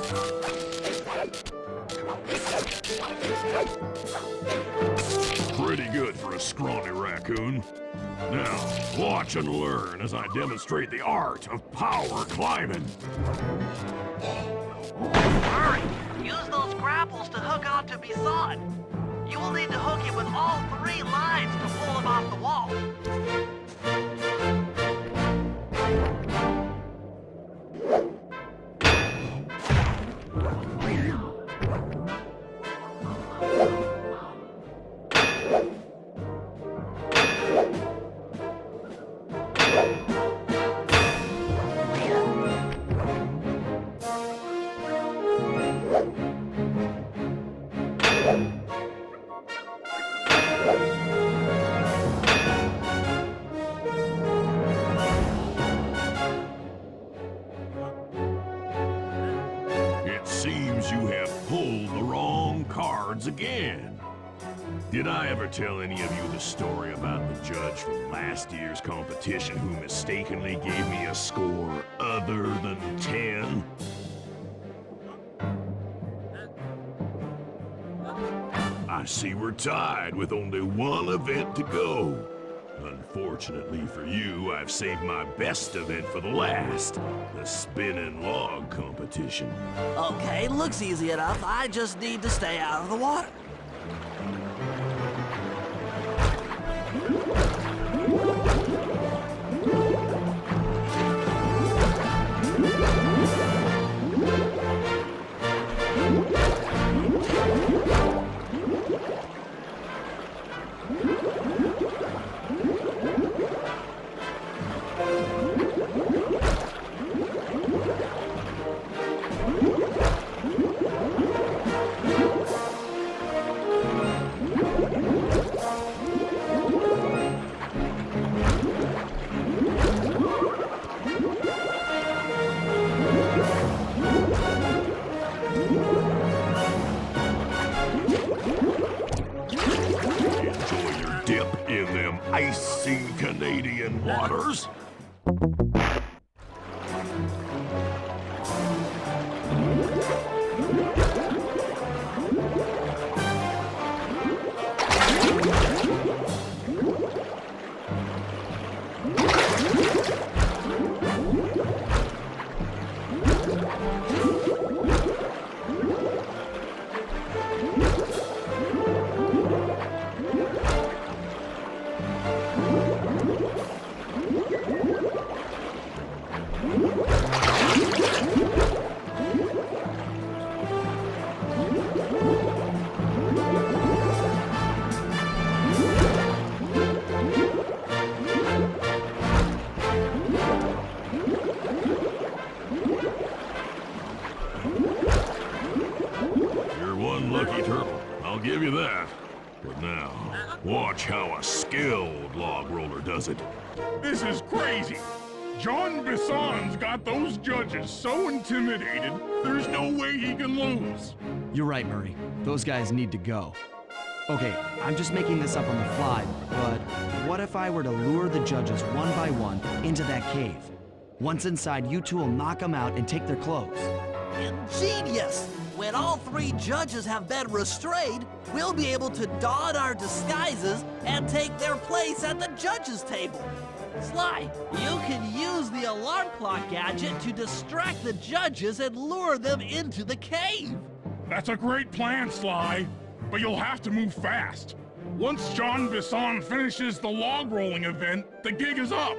Pretty good for a scrawny raccoon. Now, watch and learn as I demonstrate the art of power climbing. Hurry! Use those grapples to hook onto Bison. You will need to hook him with all 3 lines to pull him off the wall. Seems you have pulled the wrong cards again. Did I ever tell any of you the story about the judge from last year's competition who mistakenly gave me a score other than 10? I see we're tied with only one event to go. Unfortunately for you, I've saved my best event for the last, the spinning log competition. Okay, looks easy enough. I just need to stay out of the water. Icy Canadian waters. Lucky turtle, I'll give you that. But now, watch how a skilled log roller does it. This is crazy. John Bison's got those judges so intimidated, there's no way he can lose. You're right, Murray. Those guys need to go. Okay, I'm just making this up on the fly, but what if I were to lure the judges one by one into that cave? Once inside, you two will knock them out and take their clothes. Ingenious! When all 3 judges have been restrained, we'll be able to don our disguises and take their place at the judges' table. Sly, you can use the alarm clock gadget to distract the judges and lure them into the cave. That's a great plan, Sly, but you'll have to move fast. Once John Bison finishes the log rolling event, the gig is up.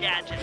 gadget.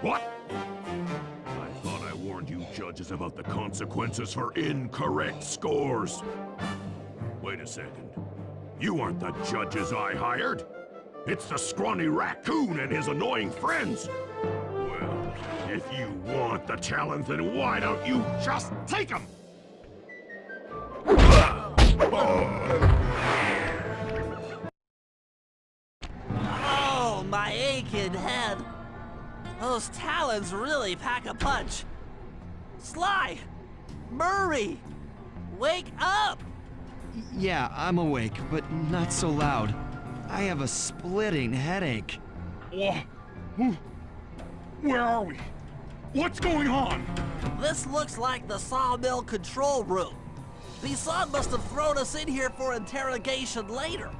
What? I thought I warned you judges about the consequences for incorrect scores. Wait a second. You aren't the judges I hired. It's the scrawny raccoon and his annoying friends. Well, if you want the talent, then why don't you just take them? Oh, my aching head. Those talons really pack a punch. Sly! Murray! Wake up! Yeah, I'm awake, but not so loud. I have a splitting headache. Where are we? What's going on? This looks like the sawmill control room. Bison must have thrown us in here for interrogation later.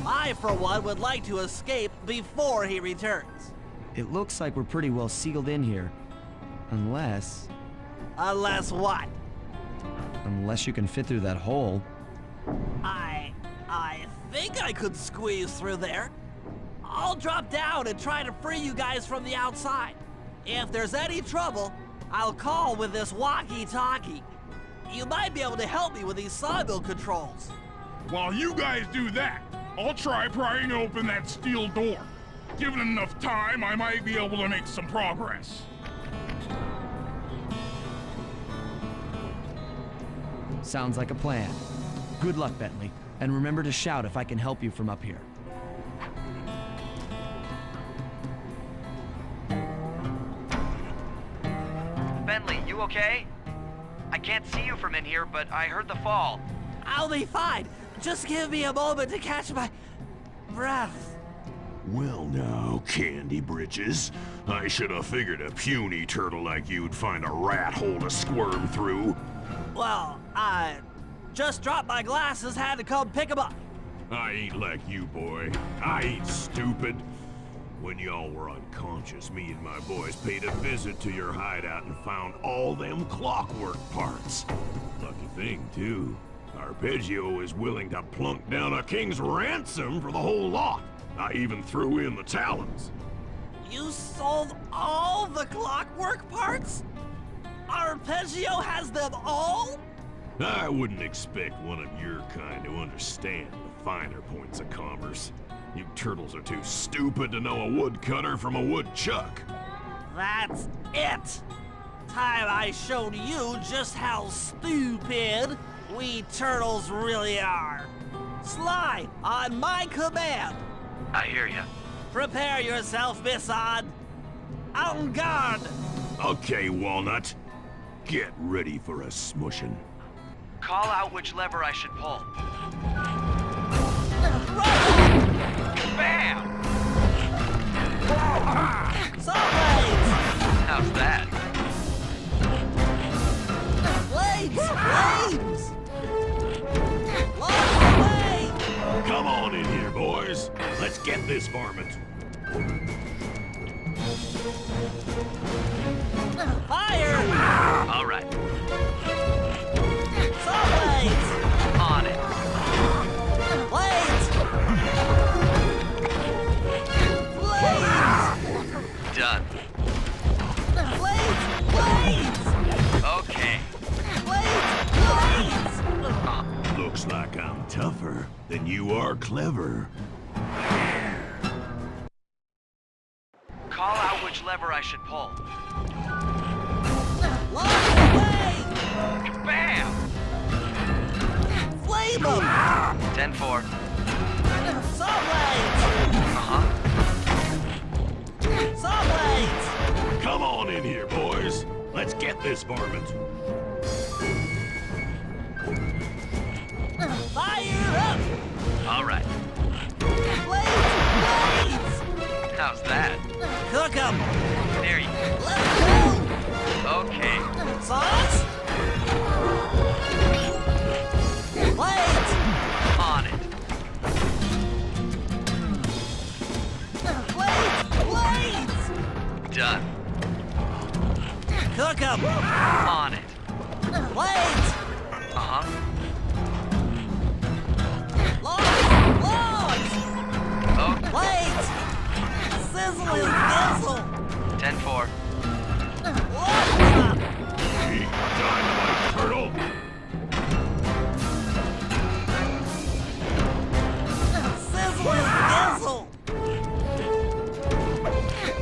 I, for one, would like to escape before he returns. It looks like we're pretty well sealed in here. Unless Unless what? you can fit through that hole. I think I could squeeze through there. I'll drop down and try to free you guys from the outside. If there's any trouble, I'll call with this walkie-talkie. You might be able to help me with these sawmill controls. While you guys do that, I'll try prying open that steel door. Given enough time, I might be able to make some progress. Sounds like a plan. Good luck, Bentley, and remember to shout if I can help you from up here. Bentley, you okay? I can't see you from in here, but I heard the fall. I'll be fine. Just give me a moment to catch my breath. Well now, Candy Britches. I should have figured a puny turtle like you'd find a rat hole to squirm through. Well, I just dropped my glasses, had to come pick them up. I ain't like you, boy. I ain't stupid. When y'all were unconscious, me and my boys paid a visit to your hideout and found all them Clockwerk parts. Lucky thing, too. Arpeggio is willing to plunk down a king's ransom for the whole lot. I even threw in the talons. You sold all the Clockwerk parts? Arpeggio has them all? I wouldn't expect one of your kind to understand the finer points of commerce. You turtles are too stupid to know a woodcutter from a woodchuck. That's it! Time I showed you just how stupid we turtles really are. Sly, on my command! I hear you. Prepare yourself, Bison! En garde! Okay, Walnut. Get ready for a smushin'. Call out which lever I should pull. Bam! Saw blades! How's that? Blades! Long way! Come on in here, boys. Let's get this varmint. Fire! All right. then you are clever. Call out which lever I should pull. Lost away! Bam! Flame them! 10-4. Saw blades! Uh-huh. Saw blades! Come on in here, boys. Let's get this varmint. Fire up! All right. Blades! How's that? Cook them! There you go. Let's go! Okay. Sauce? Blades! On it. Blades! Done. Cook them! On it. Blades! Uh-huh. Logs! Oh, Blades! Sizzle and sizzle! 10-4. Logs! Hey, dynamite turtle. Sizzle and sizzle!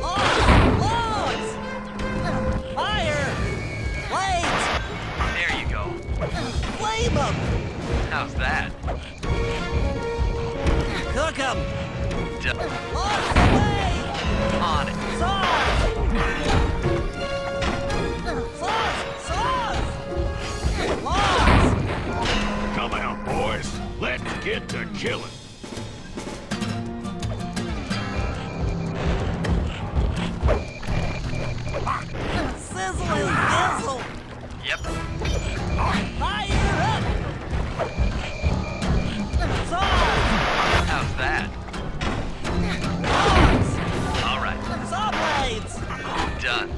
Logs! Fire! Blades! There you go. Flame them! How's that? Cook them! Done. Logs away! On it. Sauce! Sauce! Sauce! Logs! Come out, boys. Let's get to killing. Sizzle and sizzle! Yep. Fire up! Sauce! How's that? Logs! All right. Saw blades! Done.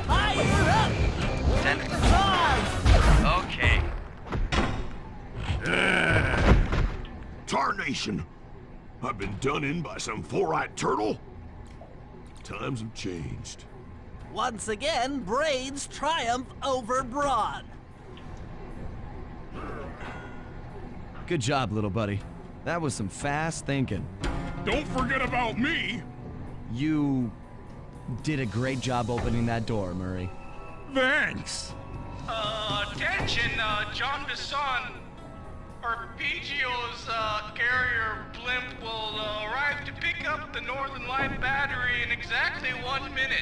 Fire up! 10. Sauce! Okay. Tarnation! I've been done in by some four-eyed turtle? Times have changed. Once again, braids triumph over brawn. Good job, little buddy. That was some fast thinking. Don't forget about me. You did a great job opening that door, Murray. Thanks. Attention, John Bisson. Arpeggio's carrier blimp will arrive to pick up the Northern Light battery in exactly 1 minute.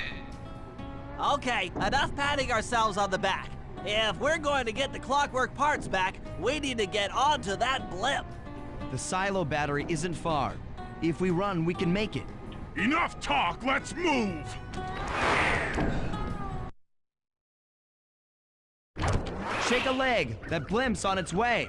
Okay, enough patting ourselves on the back. If we're going to get the Clockwerk parts back, we need to get onto that blimp. The silo battery isn't far. If we run, we can make it. Enough talk, let's move. Shake a leg. That blimp's on its way.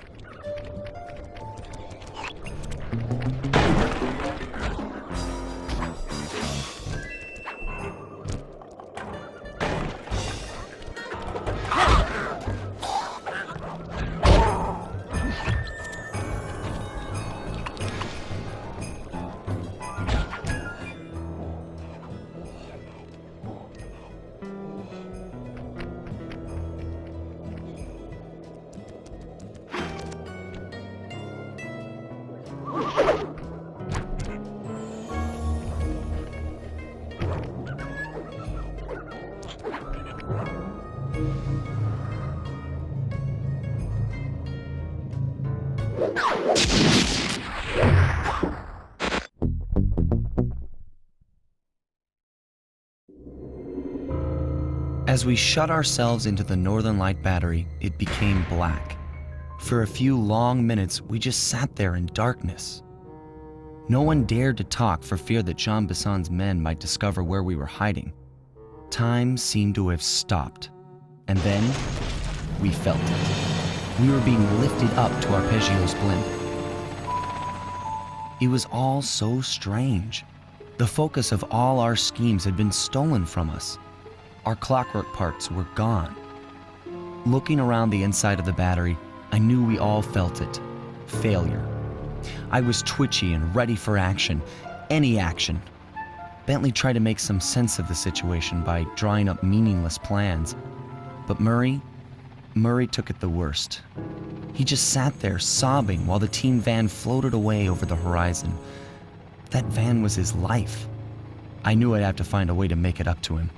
As we shut ourselves into the Northern Light battery, it became black. For a few long minutes, we just sat there in darkness. No one dared to talk for fear that Jean Bisson's men might discover where we were hiding. Time seemed to have stopped. And then, we felt it. We were being lifted up to Arpeggio's blimp. It was all so strange. The focus of all our schemes had been stolen from us. Our Clockwerk parts were gone. Looking around the inside of the battery, I knew we all felt it. Failure. I was twitchy and ready for action. Any action. Bentley tried to make some sense of the situation by drawing up meaningless plans. But Murray, Murray took it the worst. He just sat there sobbing while the team van floated away over the horizon. That van was his life. I knew I'd have to find a way to make it up to him.